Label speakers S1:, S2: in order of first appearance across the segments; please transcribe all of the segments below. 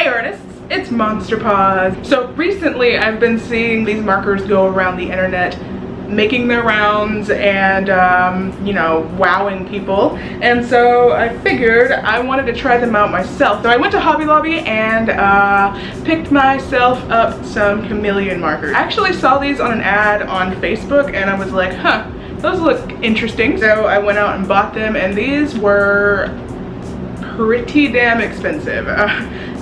S1: Hey artists, it's Monster Paws. So recently I've been seeing these markers go around the internet making their rounds and you know, wowing people, and so I figured I wanted to try them out myself. So I went to Hobby Lobby and picked myself up some Chameleon markers. I actually saw these on an ad on Facebook and I was like, huh, those look interesting. So I went out and bought them, and these were pretty damn expensive.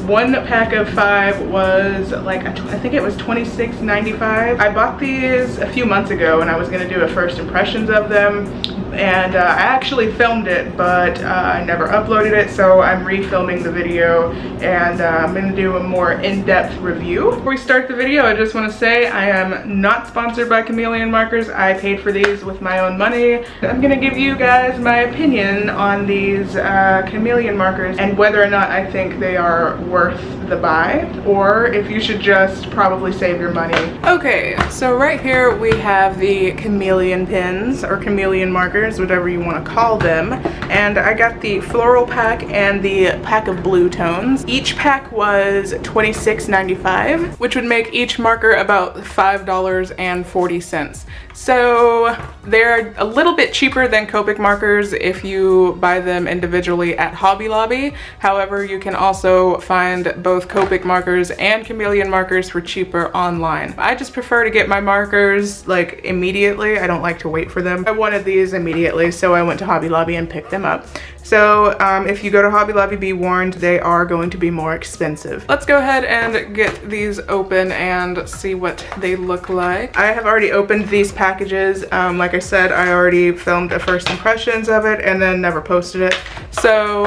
S1: One pack of 5 was like, I think it was $26.95. I bought these a few months ago and I was gonna do a first impressions of them, and I actually filmed it, but I never uploaded it, so I'm refilming the video and I'm gonna do a more in-depth review. Before we start the video, I just want to say I am not sponsored by Chameleon Markers. I paid for these with my own money. I'm gonna give you guys my opinion on these Chameleon markers and whether or not I think they are worth the buy, or if you should just probably save your money. Okay, so right here we have the Chameleon pins, or Chameleon markers, whatever you want to call them, and I got the floral pack and the pack of blue tones. Each pack was $26.95, which would make each marker about $5.40. So they're a little bit cheaper than Copic markers if you buy them individually at Hobby Lobby. However, you can also find both Copic markers and Chameleon markers for cheaper online. I just prefer to get my markers like immediately. I don't like to wait for them. I wanted these immediately, so I went to Hobby Lobby and picked them up. So if you go to Hobby Lobby, be warned, they are going to be more expensive. Let's go ahead and get these open and see what they look like. I have already opened these packages. Like I said, I already filmed a first impressions of it and then never posted it. So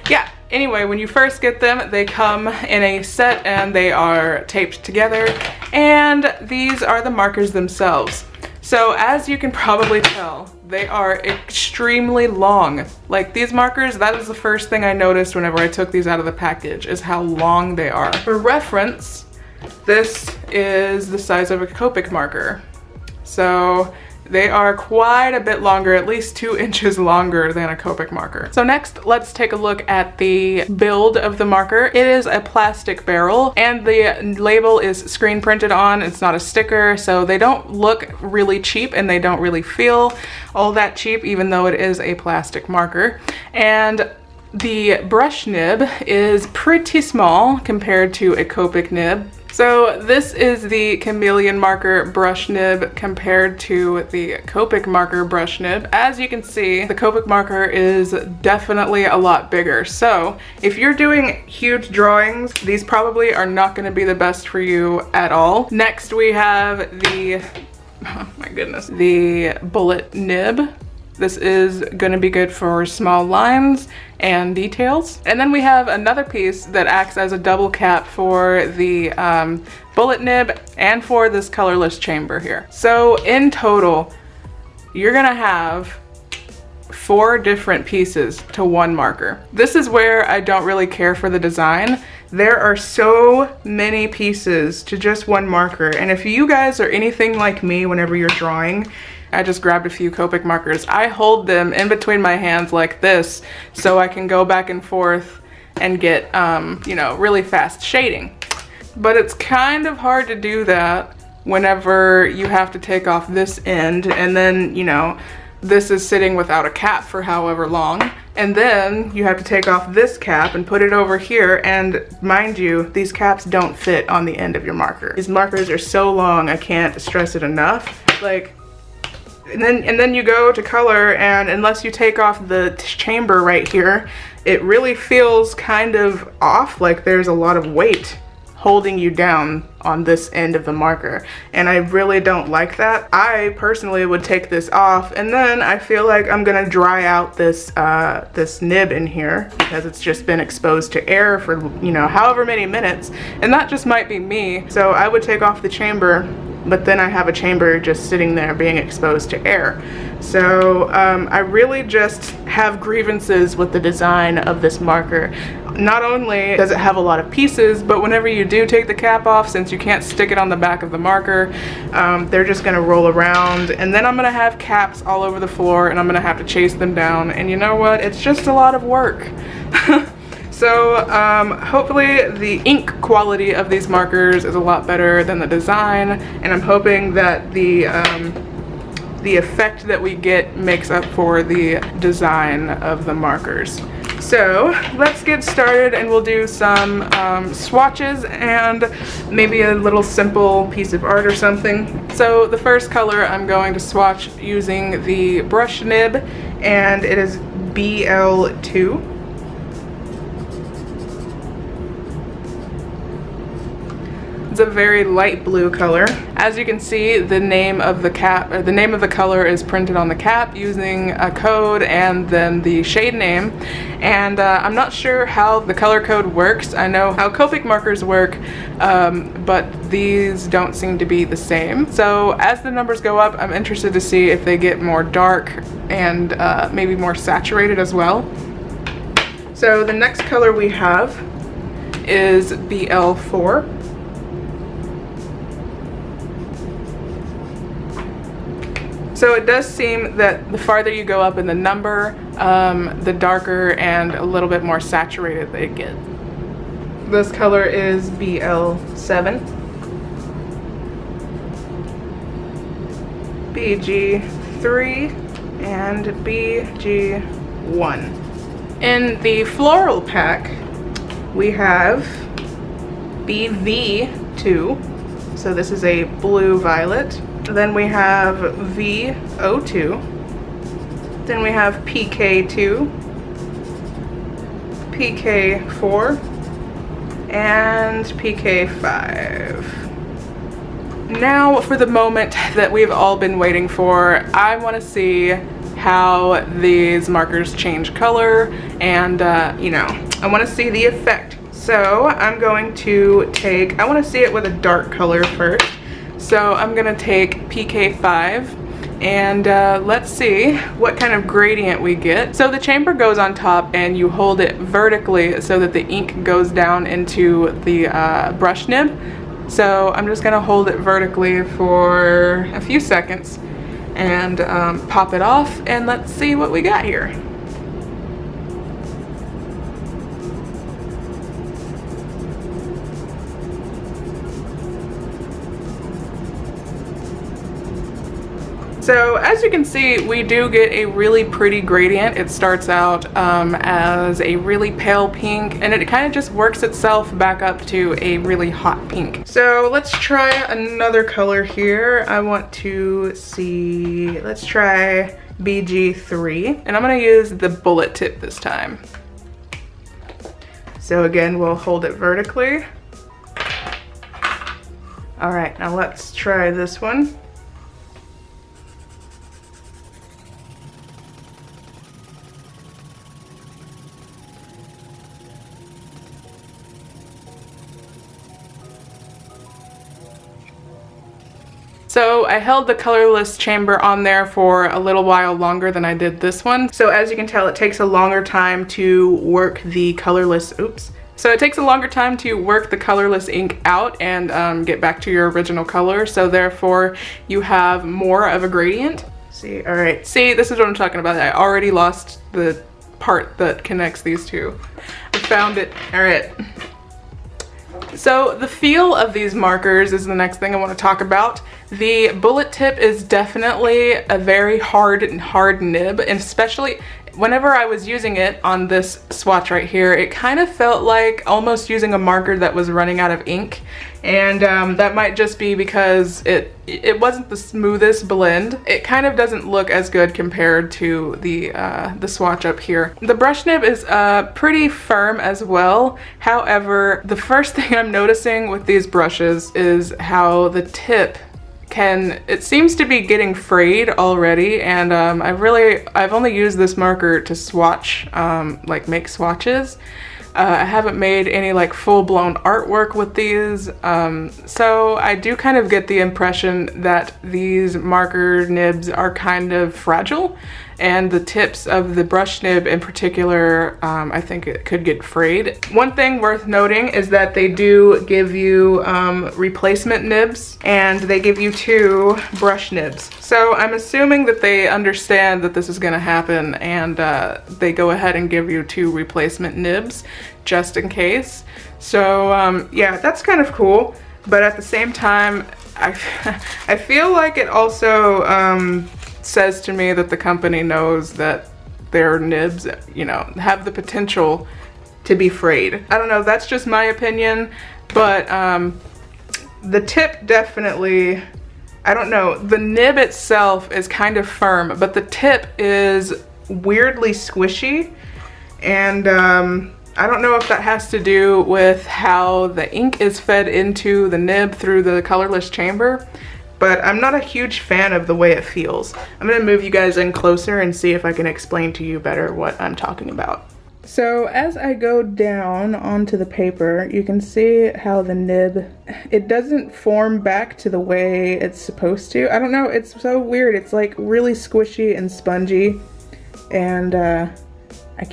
S1: yeah. Anyway, when you first get them, they come in a set and they are taped together, and these are the markers themselves. So as you can probably tell, they are extremely long. Like these markers, that is the first thing I noticed whenever I took these out of the package, is how long they are. For reference, this is the size of a Copic marker. So they are quite a bit longer, at least 2 inches longer than a Copic marker. So next, let's take a look at the build of the marker. It is a plastic barrel and the label is screen printed on. It's not a sticker, so they don't look really cheap and they don't really feel all that cheap, even though it is a plastic marker. And the brush nib is pretty small compared to a Copic nib. So this is the Chameleon marker brush nib compared to the Copic marker brush nib. As you can see, the Copic marker is definitely a lot bigger. So if you're doing huge drawings, these probably are not going to be the best for you at all. Next we have the, oh my goodness, the bullet nib. This is gonna be good for small lines and details. And then we have another piece that acts as a double cap for the bullet nib and for this colorless chamber here. So in total, you're gonna have 4 different pieces to one marker. This is where I don't really care for the design. There are so many pieces to just one marker. And if you guys are anything like me whenever you're drawing, I just grabbed a few Copic markers. I hold them in between my hands like this so I can go back and forth and get, you know, really fast shading. But it's kind of hard to do that whenever you have to take off this end, and then, you know, this is sitting without a cap for however long. And then you have to take off this cap and put it over here, and mind you, these caps don't fit on the end of your marker. These markers are so long, I can't stress it enough. Like, and then you go to color, and unless you take off the chamber right here, it really feels kind of off, like there's a lot of weight holding you down on this end of the marker, and I really don't like that. I personally would take this off, and then I feel like I'm gonna dry out this this nib in here because it's just been exposed to air for, you know, however many minutes, and that just might be me. So I would take off the chamber, but then I have a chamber just sitting there being exposed to air. So I really just have grievances with the design of this marker. Not only does it have a lot of pieces, but whenever you do take the cap off, since you can't stick it on the back of the marker, they're just gonna roll around, and then I'm gonna have caps all over the floor and I'm gonna have to chase them down, and you know what? It's just a lot of work. So hopefully the ink quality of these markers is a lot better than the design, and I'm hoping that the effect that we get makes up for the design of the markers. So let's get started, and we'll do some swatches and maybe a little simple piece of art or something. So the first color I'm going to swatch using the brush nib, and it is BL2. It's a very light blue color. As you can see, the name of the cap, or the name of the color, is printed on the cap using a code and then the shade name. And I'm not sure how the color code works. I know how Copic markers work, but these don't seem to be the same. So as the numbers go up, I'm interested to see if they get more dark and maybe more saturated as well. So the next color we have is BL4. So it does seem that the farther you go up in the number, the darker and a little bit more saturated they get. This color is BL7, BG3, and BG1. In the floral pack, we have BV2, so this is a blue violet. Then we have VO2, then we have PK2, PK4, and PK5. Now for the moment that we've all been waiting for, I want to see how these markers change color, and you know, I want to see the effect. So I'm going to take, I want to see it with a dark color first. So I'm gonna take PK5, and let's see what kind of gradient we get. So the chamber goes on top, and you hold it vertically so that the ink goes down into the brush nib. So I'm just gonna hold it vertically for a few seconds and pop it off, and let's see what we got here. So as you can see, we do get a really pretty gradient. It starts out as a really pale pink, and it kind of just works itself back up to a really hot pink. So let's try another color here. I want to see, let's try BG3, and I'm gonna use the bullet tip this time. So again, we'll hold it vertically. All right, now let's try this one. So I held the colorless chamber on there for a little while longer than I did this one. So as you can tell, it takes a longer time to work the colorless, So it takes a longer time to work the colorless ink out and get back to your original color. So therefore you have more of a gradient. See, all right, see, this is what I'm talking about. I already lost the part that connects these two. I found it, all right. So the feel of these markers is the next thing I want to talk about. The bullet tip is definitely a very hard nib, and especially whenever I was using it on this swatch right here, it kind of felt like almost using a marker that was running out of ink, and that might just be because it wasn't the smoothest blend. It kind of doesn't look as good compared to the swatch up here. The brush nib is pretty firm as well. However, the first thing I'm noticing with these brushes is how the tip it seems to be getting frayed already, and I've only used this marker to swatch, like make swatches. I haven't made any like full-blown artwork with these, so I do kind of get the impression that these marker nibs are kind of fragile, and the tips of the brush nib in particular, I think it could get frayed. One thing worth noting is that they do give you replacement nibs, and they give you 2 brush nibs. So I'm assuming that they understand that this is gonna happen, and they go ahead and give you 2 replacement nibs just in case. So yeah, that's kind of cool, but at the same time, I feel like it also says to me that the company knows that their nibs, you know, have the potential to be frayed. I don't know, that's just my opinion, but the tip definitely, I don't know, the nib itself is kind of firm, but the tip is weirdly squishy, and I don't know if that has to do with how the ink is fed into the nib through the colorless chamber, but I'm not a huge fan of the way it feels. I'm gonna move you guys in closer and see if I can explain to you better what I'm talking about. So as I go down onto the paper, you can see how the nib, it doesn't form back to the way it's supposed to. I don't know, it's so weird. It's like really squishy and spongy, and I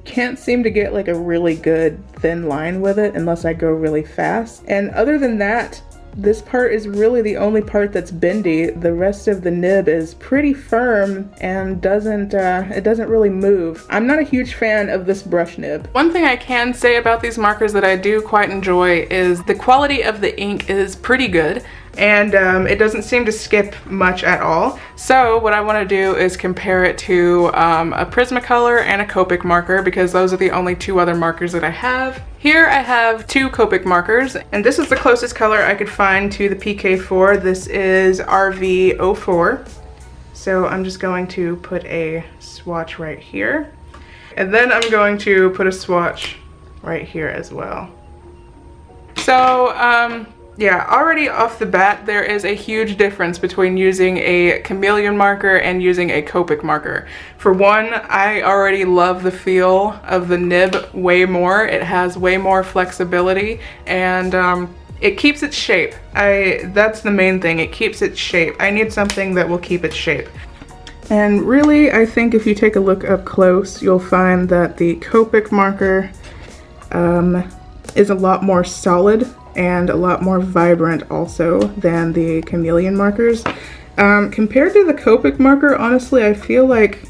S1: can't seem to get like a really good thin line with it unless I go really fast. And other than that, this part is really the only part that's bendy. The rest of the nib is pretty firm and it doesn't really move. I'm not a huge fan of this brush nib. One thing I can say about these markers that I do quite enjoy is the quality of the ink is pretty good, and it doesn't seem to skip much at all. So what I want to do is compare it to a Prismacolor and a Copic marker, because those are the only 2 other markers that I have. Here I have 2 Copic markers, and this is the closest color I could find to the PK4. This is RV04. So I'm just going to put a swatch right here, and then I'm going to put a swatch right here as well. So yeah, already off the bat, there is a huge difference between using a Chameleon marker and using a Copic marker. For one, I already love the feel of the nib way more. It has way more flexibility, and it keeps its shape. That's the main thing, it keeps its shape. I need something that will keep its shape. And really, I think if you take a look up close, you'll find that the Copic marker is a lot more solid and a lot more vibrant also than the Chameleon markers. Compared to the Copic marker, honestly, I feel like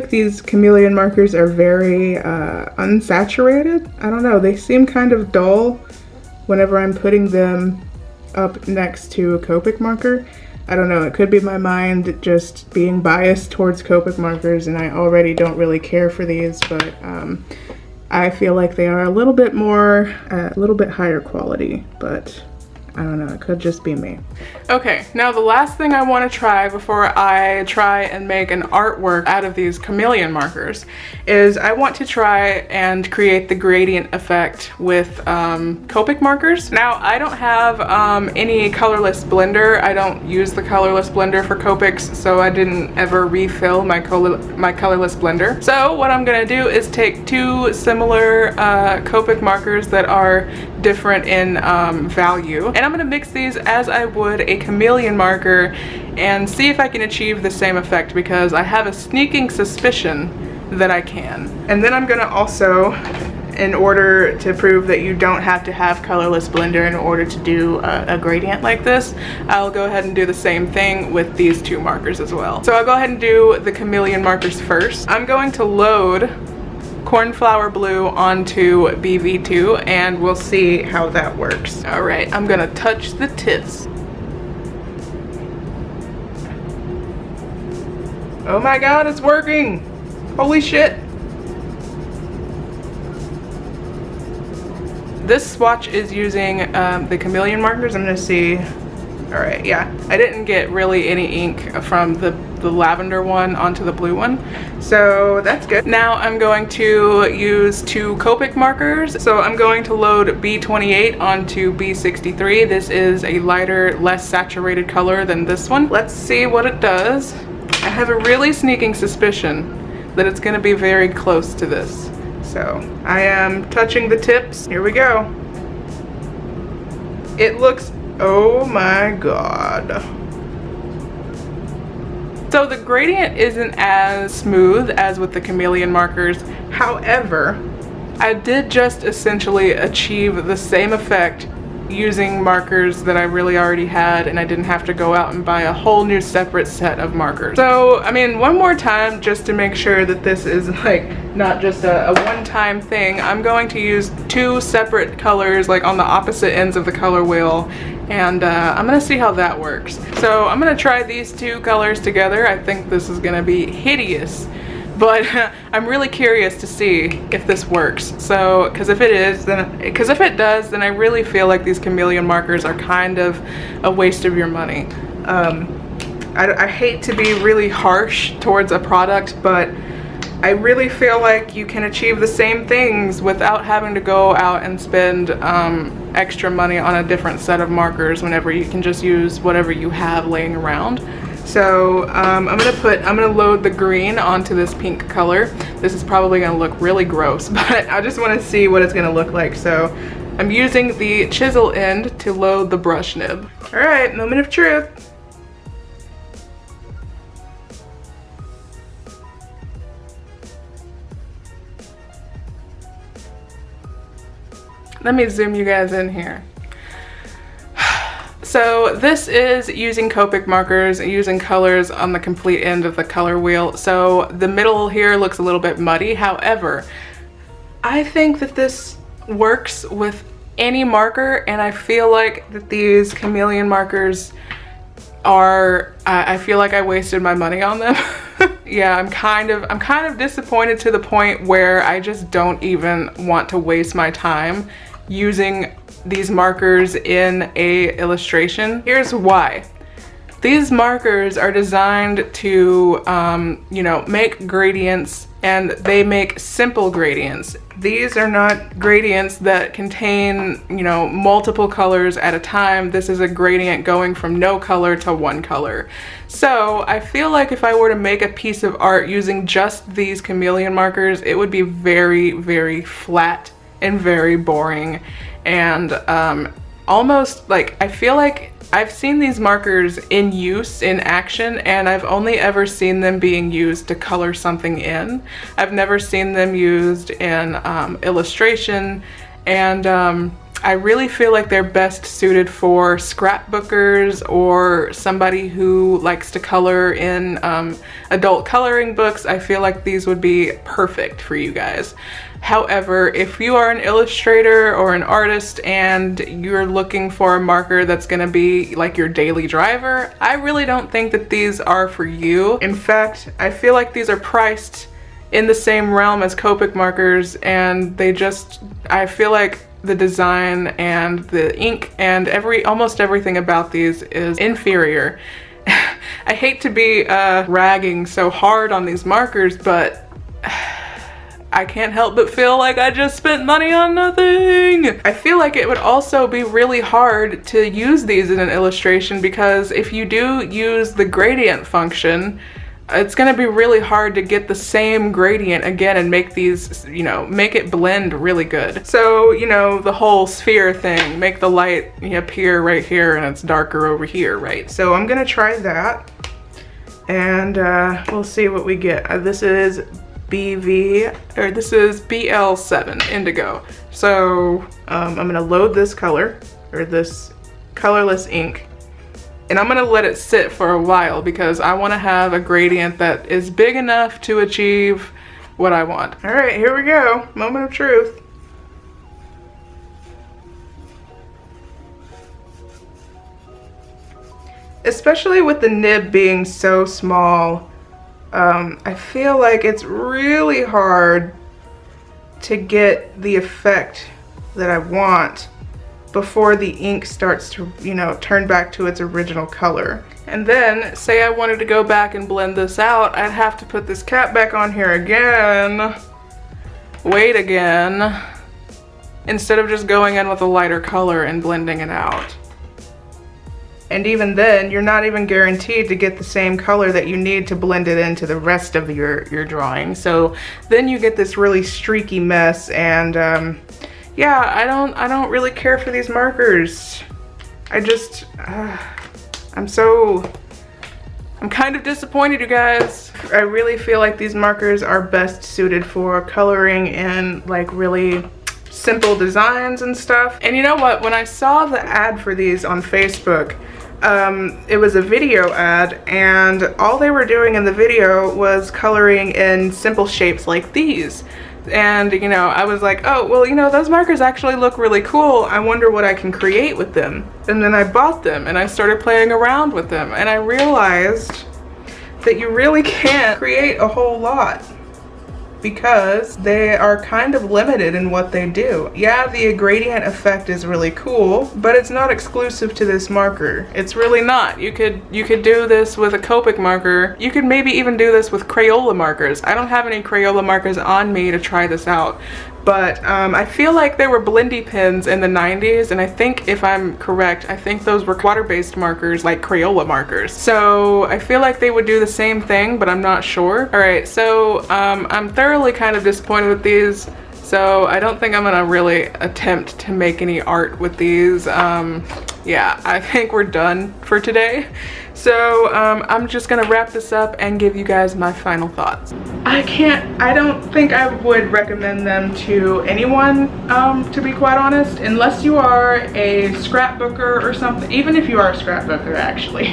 S1: these Chameleon markers are very unsaturated. I don't know, they seem kind of dull whenever I'm putting them up next to a Copic marker. I don't know, it could be my mind just being biased towards Copic markers, and I already don't really care for these, but I feel like they are a little bit more, a little bit higher quality, but I don't know, it could just be me. Okay, now the last thing I want to try before I try and make an artwork out of these Chameleon markers is I want to try and create the gradient effect with Copic markers. Now, I don't have any colorless blender. I don't use the colorless blender for Copics, so I didn't ever refill my colorless blender. So what I'm gonna do is take 2 similar Copic markers that are different in value, and I'm gonna mix these as I would a Chameleon marker and see if I can achieve the same effect, because I have a sneaking suspicion that I can. And then I'm gonna also, in order to prove that you don't have to have colorless blender in order to do a gradient like this, I'll go ahead and do the same thing with these 2 markers as well. So I'll go ahead and do the Chameleon markers first. I'm going to load Cornflower Blue onto BV2, and we'll see how that works. All right, I'm gonna touch the tips. Oh my god, it's working! Holy shit! This swatch is using the Chameleon markers. I'm gonna see. All right, yeah, I didn't get really any ink from the lavender one onto the blue one, so that's good. Now I'm going to use 2 Copic markers. So I'm going to load B28 onto B63. This is a lighter, less saturated color than this one. Let's see what it does. I have a really sneaking suspicion that it's gonna be very close to this. So I am touching the tips. Here we go. It looks, oh my god. So the gradient isn't as smooth as with the Chameleon markers. However, I did just essentially achieve the same effect using markers that I really already had, and I didn't have to go out and buy a whole new separate set of markers. So, I mean, one more time, just to make sure that this is like not just a one-time thing, I'm going to use 2 separate colors like on the opposite ends of the color wheel, and I'm gonna see how that works. So I'm gonna try these 2 colors together. I think this is gonna be hideous, but I'm really curious to see if this works. So, because if it does, then I really feel like these Chameleon markers are kind of a waste of your money. I hate to be really harsh towards a product, but I really feel like you can achieve the same things without having to go out and spend extra money on a different set of markers whenever you can just use whatever you have laying around. So I'm gonna load the green onto this pink color. This is probably gonna look really gross, but I just wanna see what it's gonna look like. So I'm using the chisel end to load the brush nib. All right, moment of truth. Let me zoom you guys in here. So this is using Copic markers, using colors on the complete end of the color wheel. So the middle here looks a little bit muddy. However, I think that this works with any marker, and I feel like that these Chameleon markers are, I feel like I wasted my money on them. Yeah, I'm kind of disappointed to the point where I just don't even want to waste my time using these markers in a illustration. Here's why. These markers are designed to, you know, make gradients, and they make simple gradients. These are not gradients that contain, you know, multiple colors at a time. This is a gradient going from no color to one color. So I feel like if I were to make a piece of art using just these Chameleon markers, it would be very, very flat and very boring, and almost like, I feel like I've seen these markers in use, in action, and I've only ever seen them being used to color something in. I've never seen them used in illustration, and I really feel like they're best suited for scrapbookers or somebody who likes to color in adult coloring books. I feel like these would be perfect for you guys. However, if you are an illustrator or an artist and you're looking for a marker that's gonna be like your daily driver, I really don't think that these are for you. In fact, I feel like these are priced in the same realm as Copic markers, and they just, I feel like the design and the ink and almost everything about these is inferior. I hate to be ragging so hard on these markers, but I can't help but feel like I just spent money on nothing. I feel like it would also be really hard to use these in an illustration, because if you do use the gradient function, it's gonna be really hard to get the same gradient again and make these, you know, make it blend really good. So, you know, the whole sphere thing, make the light appear right here and it's darker over here, right? So I'm gonna try that, and we'll see what we get. This is BL7 Indigo. So I'm gonna load this color, or this colorless ink, and I'm gonna let it sit for a while because I wanna have a gradient that is big enough to achieve what I want. All right, here we go, moment of truth. Especially with the nib being so small, I feel like it's really hard to get the effect that I want before the ink starts to, you know, turn back to its original color. And then, say I wanted to go back and blend this out, I'd have to put this cap back on here again, wait again, instead of just going in with a lighter color and blending it out. And even then, you're not even guaranteed to get the same color that you need to blend it into the rest of your drawing. So then you get this really streaky mess, and yeah, I don't really care for these markers. I just, I'm so I'm kind of disappointed, you guys. I really feel like these markers are best suited for coloring in like really simple designs and stuff. And you know what? When I saw the ad for these on Facebook, it was a video ad, and all they were doing in the video was coloring in simple shapes like these. And you know, I was like, oh, well, you know, those markers actually look really cool. I wonder what I can create with them. And then I bought them and I started playing around with them, and I realized that you really can't create a whole lot because they are kind of limited in what they do. Yeah, the gradient effect is really cool, but it's not exclusive to this marker. It's really not. You could do this with a Copic marker. You could maybe even do this with Crayola markers. I don't have any Crayola markers on me to try this out, but I feel like there were blendy pens in the 90s, and I think, if I'm correct, I think those were water-based markers like Crayola markers. So I feel like they would do the same thing, but I'm not sure. All right, so I'm thoroughly kind of disappointed with these, so I don't think I'm gonna really attempt to make any art with these. Yeah, I think we're done for today. So I'm just gonna wrap this up and give you guys my final thoughts. I don't think I would recommend them to anyone, to be quite honest, unless you are a scrapbooker or something. Even if you are a scrapbooker, actually.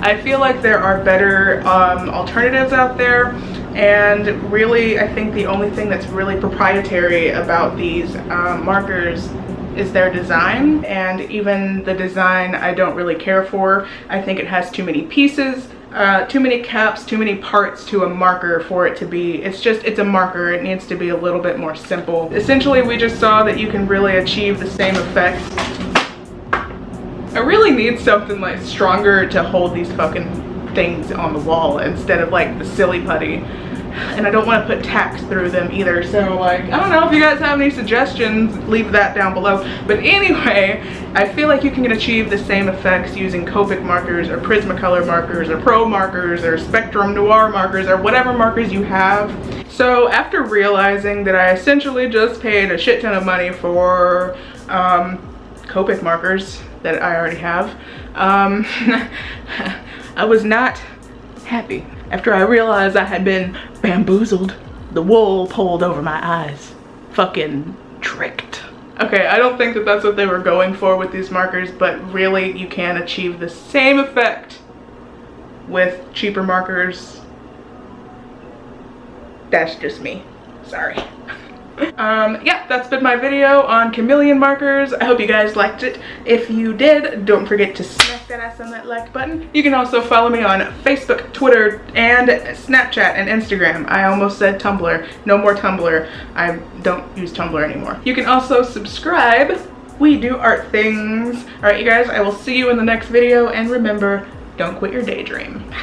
S1: I feel like there are better alternatives out there, and really I think the only thing that's really proprietary about these markers is their design, and even the design I don't really care for. I think it has too many pieces, too many caps, too many parts to a marker for it to be, it's a marker. It needs to be a little bit more simple. Essentially, we just saw that you can really achieve the same effect. I really need something like stronger to hold these fucking things on the wall instead of like the silly putty. And I don't want to put tacks through them either, so like, I don't know if you guys have any suggestions, leave that down below. But anyway, I feel like you can achieve the same effects using Copic markers or Prismacolor markers or Pro markers or Spectrum Noir markers or whatever markers you have. So after realizing that I essentially just paid a shit ton of money for Copic markers that I already have, I was not happy. After I realized I had been bamboozled, the wool pulled over my eyes, fucking tricked. Okay, I don't think that that's what they were going for with these markers, but really you can achieve the same effect with cheaper markers. That's just me, sorry. Yeah, that's been my video on Chameleon markers. I hope you guys liked it. If you did, don't forget to smack that ass on that like button. You can also follow me on Facebook, Twitter, and Snapchat and Instagram. I almost said Tumblr. No more Tumblr. I don't use Tumblr anymore. You can also subscribe. We do art things. Alright, you guys, I will see you in the next video, and remember, don't quit your daydream.